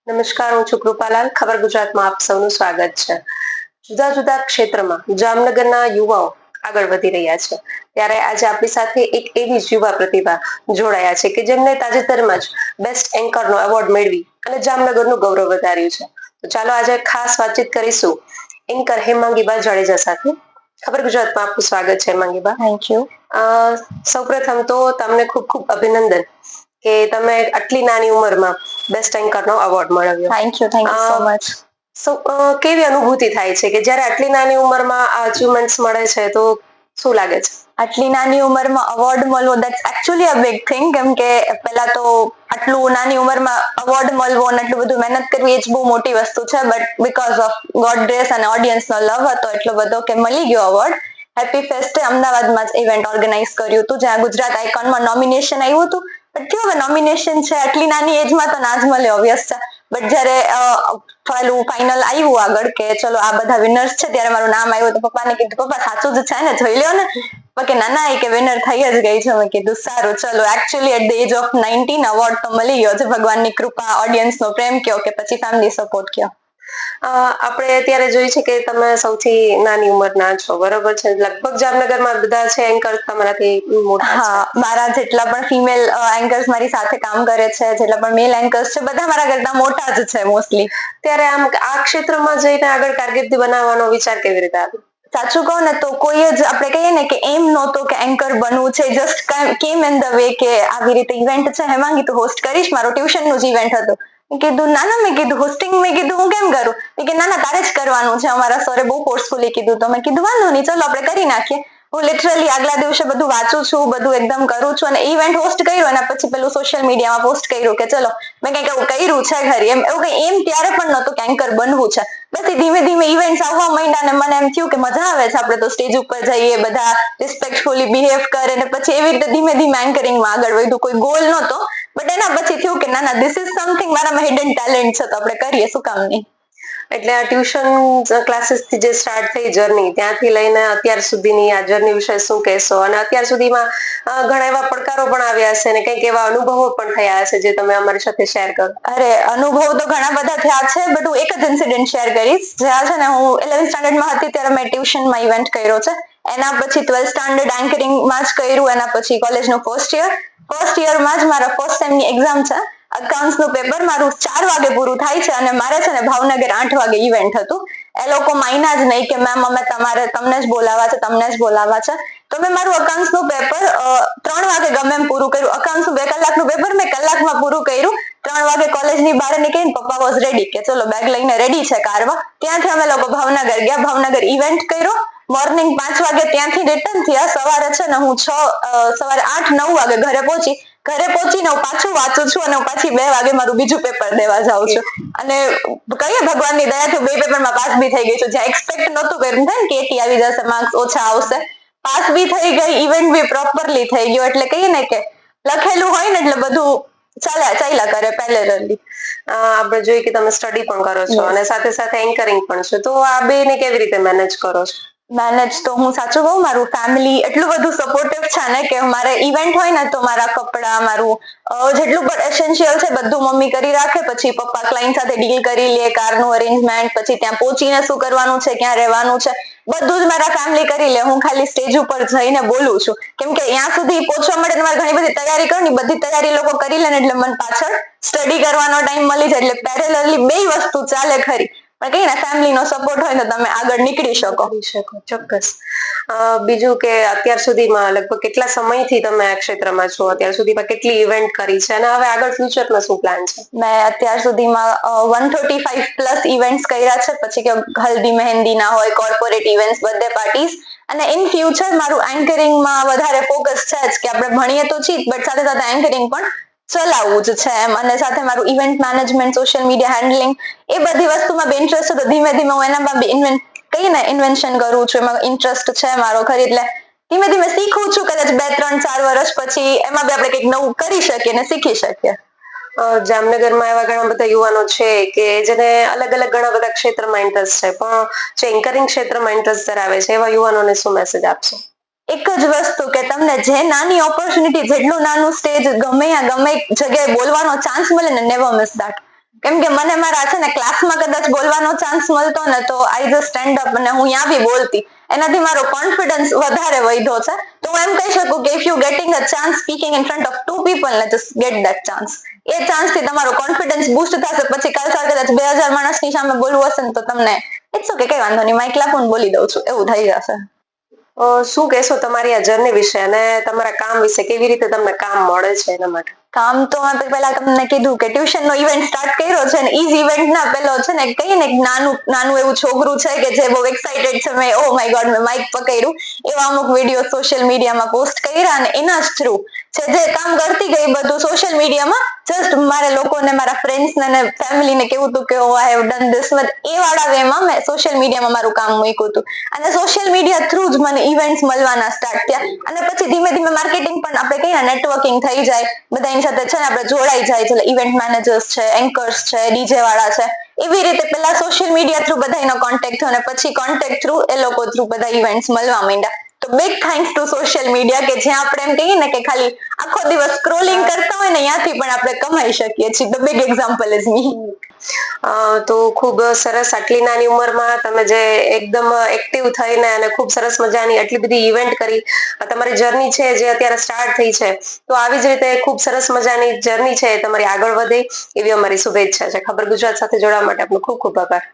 નમસ્કાર, હું છું કૃપાલાલ. ખબર ગુજરાતમાં આપ સૌનું સ્વાગત છે. જુદા જુદા ક્ષેત્રમાં જામનગરના યુવાઓ આગળ વધી રહ્યા છે, ત્યારે આજે આપણી સાથે એક એવી જ યુવા પ્રતિભા જોડાયા છે કે જેમને તાજેતરમાં જ બેસ્ટ એન્કરનો એવોર્ડ મેળવી અને જામનગરનું ગૌરવ વધાર્યું છે. તો ચાલો આજે ખાસ વાતચીત કરીશું એન્કર હેમાંગીબા જાડેજા સાથે. ખબર ગુજરાતમાં આપનું સ્વાગત છે હેમાંગીબા. Thank you. સૌપ્રથમ તો તમને ખૂબ ખૂબ અભિનંદન કે તમે આટલી નાની ઉંમરમાં બેસ્ટ એન્કરનો એવોર્ડ મેળવ્યો. Thank you so much. કેવી અનુભૂતિ થાય છે કે જ્યારે આટલી નાની ઉંમરમાં આ અચીવમેન્ટ્સ મળે છે, તો શું લાગે છે? આટલી નાની ઉંમરમાં અવોર્ડ મળવો that's actually a big thing, કેમ કે પહેલા તો આટલું નાની ઉંમરમાં અવોર્ડ મળવો અને આટલું બધું મહેનત કરવી એ જ બહુ મોટી વસ્તુ છે, but because of God grace અને ઓડિયન્સનો લવ હતો એટલો બધો કે મળી ગયો અવોર્ડ. હેપી ફેસ્ટે અમદાવાદમાં જ ઇવેન્ટ ઓર્ગેનાઇઝ કર્યું હતું, જ્યાં ગુજરાત આઇકોનમાં નોમિનેશન આવ્યું હતું. બટ કેવું હવે નોમિનેશન છે, આટલી નાની એજમાં તો ના જ મળે, ઓબ્વિયસ છે. બટ જ્યારે પેલું ફાઇનલ આવ્યું આગળ કે ચલો આ બધા વિનર્સ છે, ત્યારે મારું નામ આવ્યું તો પપ્પાને કીધું, પપ્પા સાચું જ છે ને, જોઈ લ્યો ને. કે ના એ કે વિનર થઈ જ ગઈ છે. મેં કીધું સારું, ચલો. Actually at the age of 19 award તો મળી ગયો છે, ભગવાનની કૃપા, ઓડિયન્સનો પ્રેમ કયો કે પછી ફેમિલી સપોર્ટ કયો. આપણે અત્યારે જોઈએ છે કે તમે સૌથી નાની ઉંમરના છો, બરોબર છે? લગભગ જામનગરમાં બધા છે એન્કર તમારાથી મોટા છે. હા, મારા જેટલા પણ ફિમેલ એન્કર્સ મારી સાથે કામ કરે છે, જેટલા પણ મેલ એન્કર્સ છે, બધા મારા કરતા મોટા જ છે મોસ્ટલી. ત્યારે આમ આ ક્ષેત્રમાં જઈને આગળ કારકિર્દી બનાવવાનો વિચાર કેવી રીતે આવ્યો? સાચું કહું ને તો કોઈ જ આપણે કહીએ ને કે એમ નહોતો કે એન્કર બનવું છે, જસ્ટ કેમ ઇન ધ વે કે આવી રીતે ઇવેન્ટ છે હેમાંગી તું હોસ્ટ કરીશ, મારો ટ્યુશનનું જ ઇવેન્ટ હતું. મેં કીધું ના, મેં કીધું હોસ્ટિંગ, મેં કીધું હું કેમ કરું? કે ના તારે જ કરવાનું છે, અમારા સરે બહુ ફોર્સફુલી કીધું. તો મેં કીધું વાંધો નહીં, ચલો આપણે કરી નાખીએ. હું લિટરલી આગલા દિવસે બધું વાંચું છું, બધું એકદમ કરું છું, અને ઇવેન્ટ હોસ્ટ કર્યું અને પછી પેલું સોશિયલ મીડિયામાં પોસ્ટ કર્યું કે ચલો મેં કંઈક એવું કર્યું છે ખરી, એમ એવું કંઈ એમ ત્યારે પણ નહોતું કે એન્કર બનવું છે. પછી ધીમે ધીમે ઇવેન્ટ્સ આવવા માંડ્યા અને મને એમ થયું કે મજા આવે છે, આપણે તો સ્ટેજ ઉપર જઈએ, બધા રિસ્પેક્ટફુલી બિહેવ કરે, ને પછી એવી રીતે ધીમે ધીમે એન્કરિંગમાં આગળ વધ્યું. કોઈ ગોલ નહોતો, બટ એના પછી થયું કે ના ધીસ ઇઝ સમથિંગ, મારામાં હિડન ટેલેન્ટ છે, તો આપણે કરીએ, શું કામ નહીં. એટલે આ ટ્યુશન ક્લાસીસથી જે સ્ટાર્ટ થઈ જર્ની, ત્યાંથી લઈને અત્યાર સુધીની આ જર્ની વિશે શું કહેશો? અને અત્યાર સુધીમાં ઘણા એવા પડકારો પણ આવ્યા હશે અને કંઈક એવા અનુભવો પણ થયા હશે જે તમે અમારી સાથે શેર કરો. અરે અનુભવ તો ઘણા બધા થયા છે, બટ હું એક જ ઇન્સિડન્ટ શેર કરીશ. જ્યાં છે ને હું 11th સ્ટાન્ડર્ડમાં હતી ત્યારે મેં ટ્યુશનમાં ઇવેન્ટ કર્યો છે. એના પછી 12th સ્ટાન્ડર્ડ એન્કરિંગમાં જ કર્યું. એના પછી કોલેજનું ફર્સ્ટ યરમાં જ મારા ફર્સ્ટ સેમની એક્ઝામ છે. અકાઉન્ટ્સનું પેપર મારું 4 વાગે પૂરું થાય છે અને મારે છે ને ભાવનગર 8 વાગે ઇવેન્ટ હતું. એ લોકો માન્યા જ નહીં કે મેમ અમે તમને જ બોલાવવા છે. તો મેં મારું અકાઉન્ટ્સનું પેપર 3 વાગે ગમે એમ પૂરું કર્યું. અકાઉન્ટ્સનું 2 કલાકનું પેપર મેં કલાકમાં પૂરું કર્યું. 3 વાગે કોલેજની બહાર નીકળીને પપ્પા વોઝ રેડી કે ચલો બેગ લઈને રેડી છે કારમાં. ત્યાંથી અમે લોકો ભાવનગર ગયા, ભાવનગર ઇવેન્ટ કર્યો. મોર્નિંગ 5 વાગે ત્યાંથી રિટર્ન થયા. સવારે છે ને હું સવારે 8-9 વાગે ઘરે પહોંચીને હું પાછું વાંચું છું અને હું પાછી 2 વાગે મારું બીજું પેપર દેવા જાઉં છું. અને કહીએ ભગવાનની દયાથી 2 પેપરમાં પાસ બી થઈ ગઈ છું. જ્યાં એક્સપેક્ટ નહોતું કર્યું ને કે 80 આવી જશે, માર્ક્સ ઓછા આવશે, પાસ બી થઈ ગઈ, ઇવેન્ટ બી પ્રોપરલી થઈ ગયો. એટલે કહીએ ને કે લખેલું હોય ને એટલે બધું ચાલ્યા કરે પેરેલલી. આપણે જોઈએ કે તમે સ્ટડી પણ કરો છો અને સાથે સાથે એન્કરિંગ પણ છો, તો આ બેને કેવી રીતે મેનેજ કરો છો? મેનેજ તો હું સાચું કહું, મારું ફેમિલી એટલું બધું સપોર્ટિવ છે ને કે મારે ઇવેન્ટ હોય ને તો મારા કપડા, મારું જેટલું પણ એસેન્શિયલ છે બધું મમ્મી કરી રાખે. પછી પપ્પા ક્લાયન્ટ સાથે ડીલ કરી લે, કારનું અરેન્જમેન્ટ, પછી ત્યાં પહોંચીને શું કરવાનું છે, ક્યાં રહેવાનું છે, બધું જ મારા ફેમિલી કરી લે. હું ખાલી સ્ટેજ ઉપર જઈને બોલું છું, કેમ કે ત્યાં સુધી પહોંચવા માટે તમારે ઘણી બધી તૈયારી કરવાની, બધી તૈયારી લોકો કરી લે ને એટલે મને પાછળ સ્ટડી કરવાનો ટાઈમ મળી જાય. એટલે પેરેલલી 2 વસ્તુ ચાલે ખરી, પણ કહીએ ને ફેમિલીનો સપોર્ટ હોય તો તમે આગળ નીકળી શકો. ચોક્કસ. બીજું કે અત્યાર સુધીમાં લગભગ કેટલા સમયથી તમે આ ક્ષેત્રમાં છો? અત્યાર સુધીમાં કેટલી ઇવેન્ટ કરી છે અને હવે આગળ ફ્યુચરમાં શું પ્લાન છે? મેં અત્યાર સુધીમાં 135 પ્લસ ઇવેન્ટ્સ કર્યા છે. પછી કે હલ્દી મહેંદીના હોય, કોર્પોરેટ ઇવેન્ટ્સ, બર્થડે પાર્ટીઝ. અને ઇન ફ્યુચર મારું એન્કરિંગમાં વધારે ફોકસ છે જ કે આપણે ભણીએ તો છીએ બટ સાથે સાથે એન્કરિંગ પણ ચલાવવું જ છે એમ. અને સાથે મારું event management, social media handling, એ બધી વસ્તુમાં બી ઇન્ટરેસ્ટ છે. તો ધીમે ધીમે હું એનામાં બી ઇન્વેન્શન કરું છું, એમાં ઇન્ટરેસ્ટ છે મારો ખરી. એટલે ધીમે ધીમે શીખું છું. કદાચ 2-3-4 વર્ષ પછી એમાં બી આપણે કંઈક નવું કરી શકીએ ને શીખી શકીએ. જામનગરમાં એવા ઘણા બધા યુવાનો છે કે જેને અલગ અલગ ઘણા બધા ક્ષેત્રમાં ઇન્ટરેસ્ટ છે, પણ જે એન્કરિંગ ક્ષેત્રમાં ઇન્ટરેસ્ટ ધરાવે છે એવા યુવાનોને શું મેસેજ આપશો? એક જ વસ્તુ કે તમને જે નાની ઓપોર્ચ્યુનિટી, જેટલું નાનું સ્ટેજ, ગમે જગ્યાએ બોલવાનો ચાન્સ મળે ને, નેવર મિસ ધેટ. કેમ કે મને મારા છે ને ક્લાસમાં કદાચ બોલવાનો ચાન્સ મળતો ને તો આઈ જસ્ટ સ્ટેન્ડ અપ અને હું ત્યાં બી બોલતી. એનાથી મારો કોન્ફિડન્સ વધારે વધ્યો છે. તો હું એમ કહી શકું કે if you getting a chance speaking in front of 2 people ને જસ્ટ ગેટ ધેટ ચાન્સ. એ ચાન્સ થી તમારો કોન્ફિડન્સ બૂસ્ટ થશે. પછી કાલ સવારે કદાચ 2000 માણસની સામે બોલવું હશે ને તો તમને ઇટ્સ ઓકે, કઈ વાંધો નહીં, માઇક લાપું બોલી દઉં છું, એવું થઈ જશે. શું કહેશો તમારી આ જર્ની વિશે અને તમારા કામ વિશે, કેવી રીતે તમને કામ મળે છે એના માટે? કામ તો મેં પહેલા તમને કીધું કે ટ્યુશન નો ઇવેન્ટ સ્ટાર્ટ કર્યો છે ને ઈઝ ઇવેન્ટ ના પેલો છે ને કહીએ ને નાનું એવું છોકરું છે કે જે બહુ એક્સાઇટેડ છે, મેં ઓ માય ગોડ મેં માઇક પકડ્યું, એવા અમુક વિડીયો સોશિયલ મીડિયામાં પોસ્ટ કર્યા અને એના જ થ્રુ છે જે કામ કરતી ગઈ બધું સોશિયલ મીડિયામાં જસ્ટ મારે લોકોને, મારા ફ્રેન્ડ્સ ને ફેમિલીને કેવું હતું કે ઓ આઈ હેવ ડન ધીસ, એ વાળા વેમાં મેં સોશિયલ મીડિયામાં મારું કામ મૂક્યું હતું. અને સોશિયલ મીડિયા થ્રુ જ મને ઇવેન્ટ્સ મળવાના સ્ટાર્ટ થયા. અને પછી ધીમે ધીમે માર્કેટિંગ પણ આપણે કહીએ નેટવર્કિંગ થઈ જાય, બધા સાથે છે ને આપણે જોડાઈ જાય છે. ઇવેન્ટ મેનેજર્સ છે, એન્કર્સ છે, ડીજે વાળા છે, એવી રીતે પેલા સોશિયલ મીડિયા થ્રુ બધાનો કોન્ટેક્ટ થયો અને પછી કોન્ટેક્ટ થ્રુ એ લોકો થ્રુ બધા ઇવેન્ટ્સ મળવા માંડ્યા. તો big thanks to social media કે જ્યાં આપણે એમ કહીએ ને કે ખાલી આખો દિવસ સ્ક્રોલિંગ કરતા હોય ને ત્યાંથી પણ આપણે કમાઈ શકીએ છીએ. ધ બિગ એક્ઝામ્પલ ઇઝ મી. તો ખૂબ સરસ, આટલી નાની ઉંમરમાં તમે જે એકદમ એક્ટિવ થઈને અને ખૂબ સરસ મજાની આટલી બધી ઇવેન્ટ કરી, તમારી જર્ની છે જે અત્યારે સ્ટાર્ટ થઈ છે, તો આવી જ રીતે ખૂબ સરસ મજાની જર્ની છે તમારી આગળ વધે એવી અમારી શુભેચ્છા છે. ખબર ગુજરાત સાથે જોડાવા માટે આપનો ખૂબ ખૂબ આભાર.